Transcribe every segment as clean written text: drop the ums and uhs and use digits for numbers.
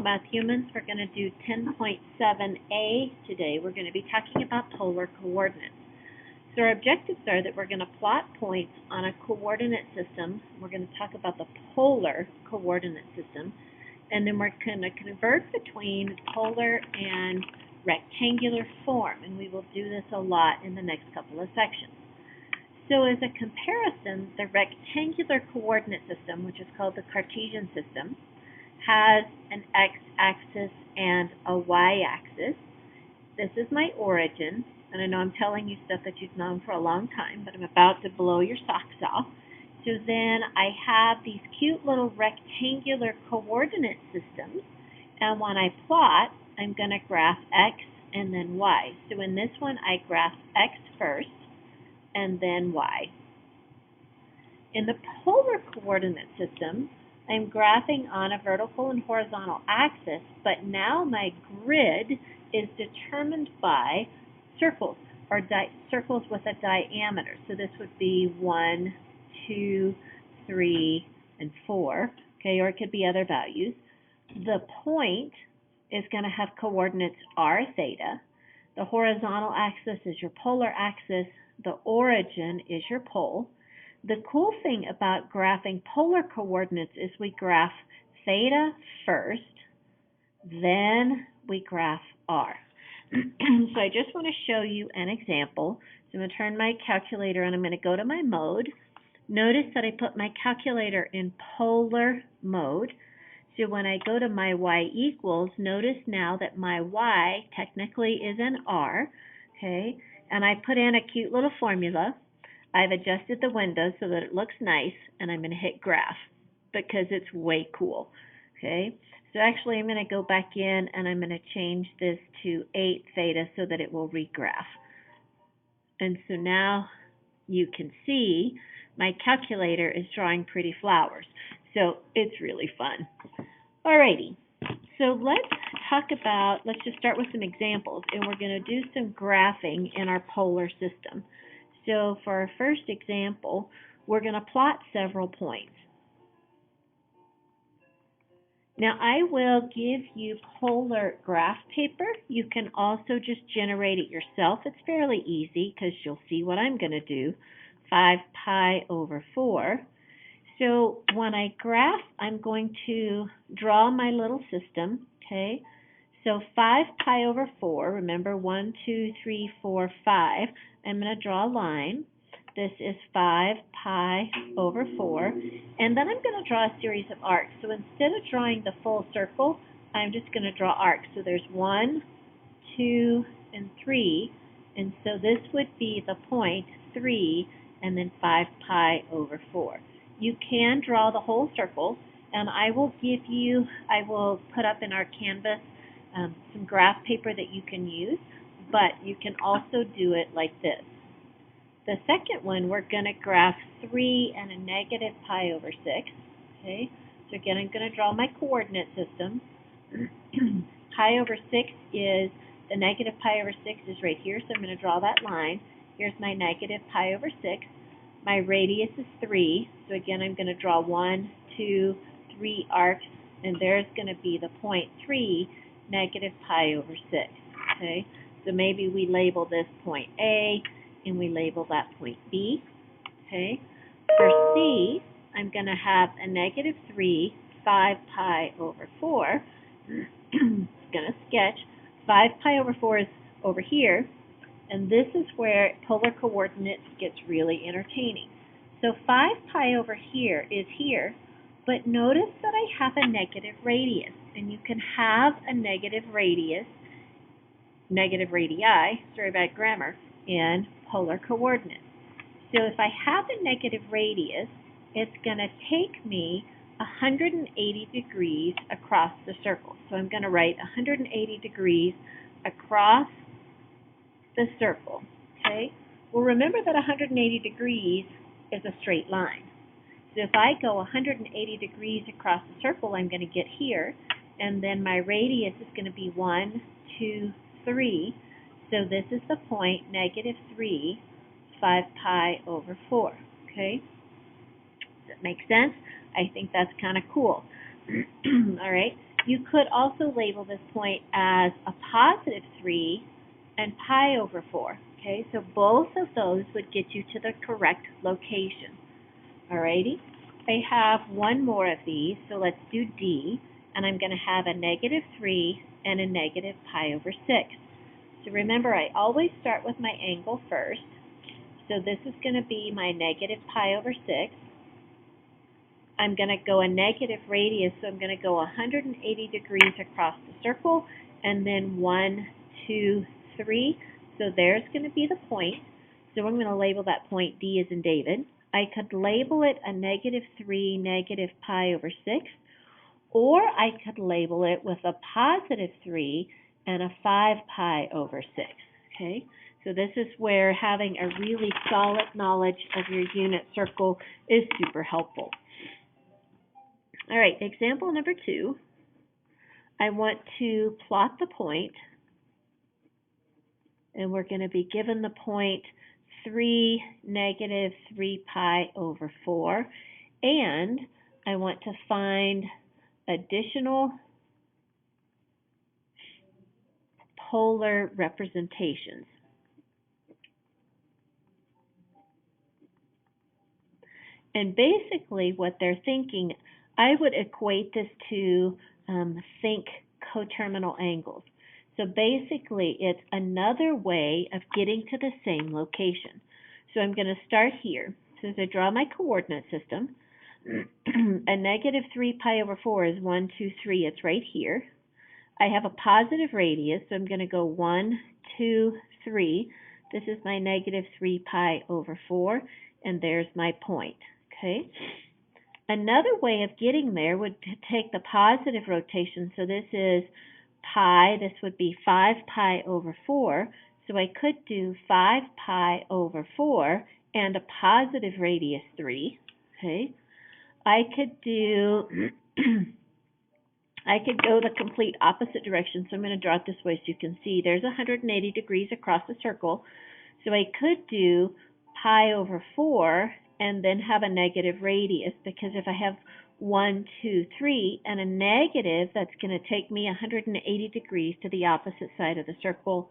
Math Humans. We're going to do 10.7a today. We're going to be talking about polar coordinates. So our objectives are that we're going to plot points on a coordinate system. We're going to talk about the polar coordinate system. And then we're going to convert between polar and rectangular form. And we will do this a lot in the next couple of sections. So as a comparison, the rectangular coordinate system, which is called the Cartesian system, has an x-axis and a y-axis. This is my origin, and I know I'm telling you stuff that you've known for a long time, but I'm about to blow your socks off. So then I have these cute little rectangular coordinate systems, and when I plot, I'm going to graph x and then y. So in this one, I graph x first, and then y. In the polar coordinate system, I'm graphing on a vertical and horizontal axis, but now my grid is determined by circles, or circles with a diameter. So this would be 1, 2, 3, and 4, okay, or it could be other values. The point is going to have coordinates r, theta. The horizontal axis is your polar axis. The origin is your pole. The cool thing about graphing polar coordinates is we graph theta first, then we graph r. So I just want to show you an example. So I'm going to turn my calculator and I'm going to go to my mode. Notice that I put my calculator in polar mode. So when I go to my y equals, notice now that my y technically is an r, okay? And I put in a cute little formula. I've adjusted the window so that it looks nice, and I'm going to hit graph because it's way cool, okay? So actually I'm going to go back in and I'm going to change this to 8 theta so that it will regraph. And so now you can see my calculator is drawing pretty flowers. So it's really fun. Alrighty, so let's just start with some examples, and we're going to do some graphing in our polar system. So for our first example, we're going to plot several points. Now I will give you polar graph paper. You can also just generate it yourself. It's fairly easy because you'll see what I'm going to do. 5 pi over 4. So when I graph, I'm going to draw my little system, okay? So 5 pi over 4, remember 1, 2, 3, 4, 5. I'm going to draw a line. This is 5 pi over 4. And then I'm going to draw a series of arcs. So instead of drawing the full circle, I'm just going to draw arcs. So there's 1, 2, and 3. And so this would be the point 3, and then 5 pi over 4. You can draw the whole circle, and I will put up in our Canvas some graph paper that you can use, but you can also do it like this. The second one, we're going to graph 3 and a negative pi over 6. Okay, so again, I'm going to draw my coordinate system. Pi over 6 is, the negative pi over 6 is right here, so I'm going to draw that line. Here's my negative pi over 6. My radius is 3, so again, I'm going to draw 1, 2, 3 arcs, and there's going to be the point 3, negative pi over 6, okay? So maybe we label this point A, and we label that point B, okay? For C, I'm going to have a negative 3, 5 pi over 4. I'm going to sketch. 5 pi over 4 is over here. And this is where polar coordinates gets really entertaining. So 5 pi over here is here, but notice that I have a negative radius. And you can have a negative radius, negative radii, sorry about grammar, in polar coordinates. So if I have a negative radius, it's going to take me 180 degrees across the circle. So I'm going to write 180 degrees across the circle, okay? Well, remember that 180 degrees is a straight line. So if I go 180 degrees across the circle, I'm going to get here, and then my radius is going to be 1, 2, 3. So this is the point, negative 3, 5 pi over 4, okay? Does that make sense? I think that's kind of cool. All right. You could also label this point as a positive 3 and pi over 4. Okay, so both of those would get you to the correct location. Alrighty, I have one more of these, so let's do D, and I'm going to have a negative 3 and a negative pi over 6. So remember, I always start with my angle first. So this is going to be my negative pi over 6. I'm going to go a negative radius, so I'm going to go 180 degrees across the circle, and then 1, 2, 3. So there's going to be the point. So I'm going to label that point D as in David. I could label it a negative 3 negative pi over 6, or I could label it with a positive 3 and a 5 pi over 6. Okay, so this is where having a really solid knowledge of your unit circle is super helpful. All right, example number 2. I want to plot the point, and we're going to be given the point 3 negative 3 pi over 4, and I want to find additional polar representations. And basically what they're thinking, I would equate this to think coterminal angles. So basically it's another way of getting to the same location. So I'm going to start here. So as I draw my coordinate system, a negative 3 pi over 4 is 1, 2, 3. It's right here. I have a positive radius, so I'm going to go 1, 2, 3. This is my negative 3 pi over 4, and there's my point. Okay. Another way of getting there would take the positive rotation. So this is pi. This would be 5 pi over 4. So I could do 5 pi over 4 and a positive radius 3. Okay. I could do I could go the complete opposite direction, so I'm going to draw it this way so you can see there's 180 degrees across the circle. So I could do pi over 4 and then have a negative radius, because if I have 1, 2, 3 and a negative, that's going to take me 180 degrees to the opposite side of the circle.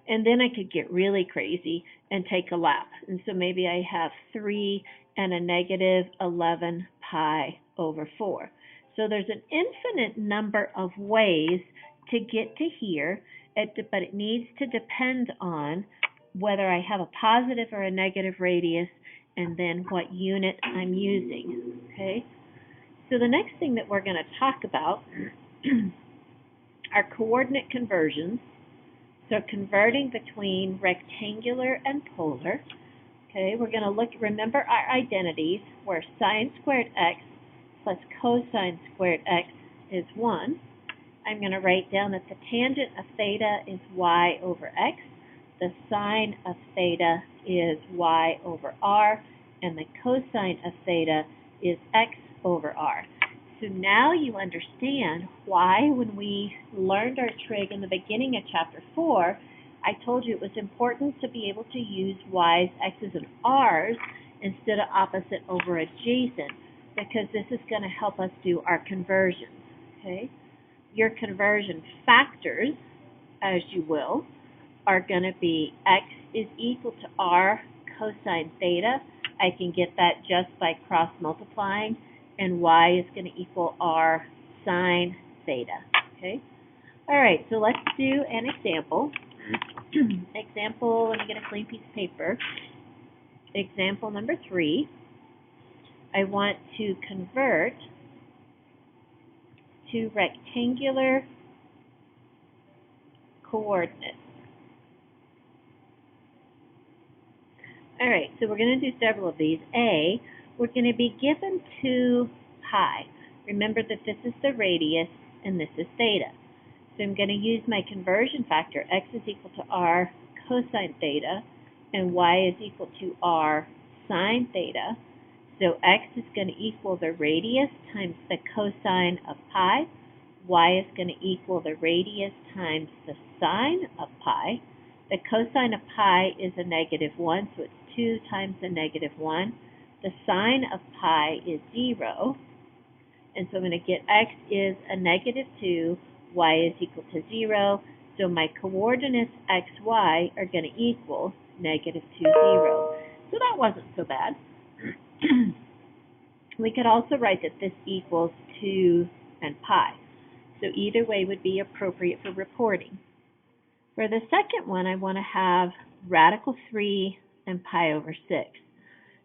And then I could get really crazy and take a lap. And so maybe I have 3 and a negative 11 pi over 4. So there's an infinite number of ways to get to here, but it needs to depend on whether I have a positive or a negative radius and then what unit I'm using. Okay. So the next thing that we're going to talk about are coordinate conversions. So converting between rectangular and polar. Okay, we're going to remember our identities where sine squared x plus cosine squared x is 1. I'm going to write down that the tangent of theta is y over x, the sine of theta is y over r, and the cosine of theta is x over r. So now you understand why when we learned our trig in the beginning of chapter 4, I told you it was important to be able to use y's, x's, and r's instead of opposite over adjacent, because this is going to help us do our conversions. Okay? Your conversion factors, as you will, are going to be x is equal to r cosine theta. I can get that just by cross multiplying, and y is going to equal r sine theta. Okay? All right, so let's do an example. Example, let me get a clean piece of paper. Example number 3. I want to convert to rectangular coordinates. All right, so we're going to do several of these. A, we're going to be given 2 pi. Remember that this is the radius and this is theta. So I'm going to use my conversion factor. X is equal to r cosine theta, and y is equal to r sine theta. So x is going to equal the radius times the cosine of pi. Y is going to equal the radius times the sine of pi. The cosine of pi is a -1, so it's 2 times the -1. The sine of pi is 0. And so I'm going to get x is a negative 2, y is equal to 0. So my coordinates xy are going to equal negative 2, 0. So that wasn't so bad. We could also write that this equals 2 and pi. So either way would be appropriate for reporting. For the second one, I want to have radical 3 and pi over 6.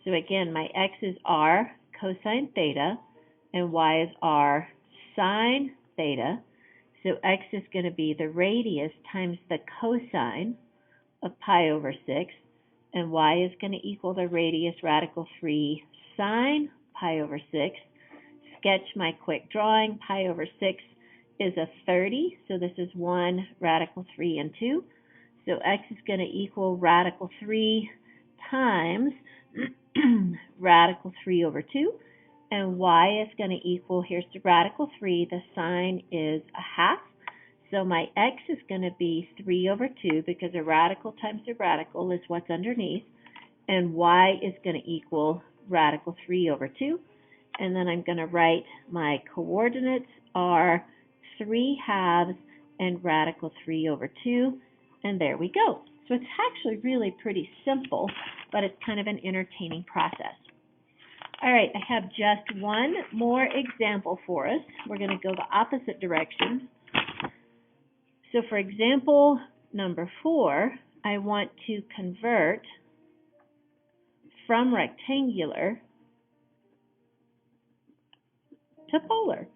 So again, my x is r cosine theta, and y is r sine theta. So x is going to be the radius times the cosine of pi over 6, and y is going to equal the radius radical 3 sine pi over 6. Sketch my quick drawing. Pi over 6 is a 30, so this is 1 radical 3 and 2. So x is going to equal radical 3 times radical 3 over 2. And y is going to equal, here's the radical 3, the sign is a half. So my x is going to be 3 over 2 because a radical times a radical is what's underneath. And y is going to equal radical 3 over 2. And then I'm going to write my coordinates are 3 halves and radical 3 over 2. And there we go. So it's actually really pretty simple, but it's kind of an entertaining process. All right, I have just one more example for us. We're going to go the opposite direction. So for example number 4, I want to convert from rectangular to polar.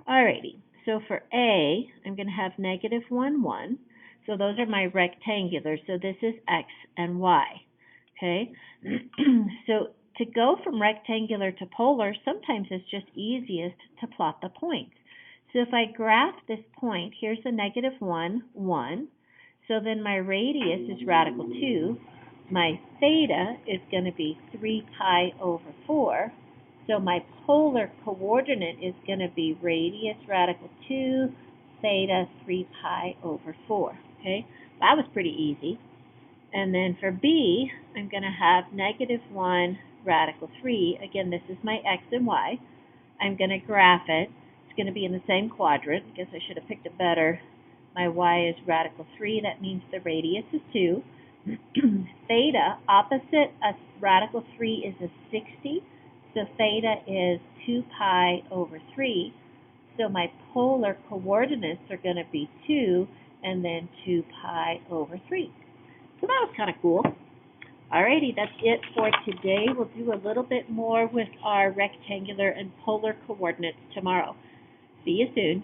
Alrighty, so for A, I'm going to have negative 1, 1. So those are my rectangulars. So this is x and y. Okay, so to go from rectangular to polar, sometimes it's just easiest to plot the points. So if I graph this point, here's a negative 1, 1. So then my radius is radical 2. My theta is going to be 3 pi over 4. So my polar coordinate is going to be radius radical 2, theta 3 pi over 4. Okay, that was pretty easy. And then for B, I'm going to have negative 1 radical 3. Again, this is my x and y. I'm going to graph it. It's going to be in the same quadrant. I guess I should have picked it better. My y is radical 3. That means the radius is 2. Theta, opposite of radical 3 is a 60. So theta is 2 pi over 3. So my polar coordinates are going to be 2 and then 2 pi over 3. So that was kind of cool. Alrighty, that's it for today. We'll do a little bit more with our rectangular and polar coordinates tomorrow. See you soon.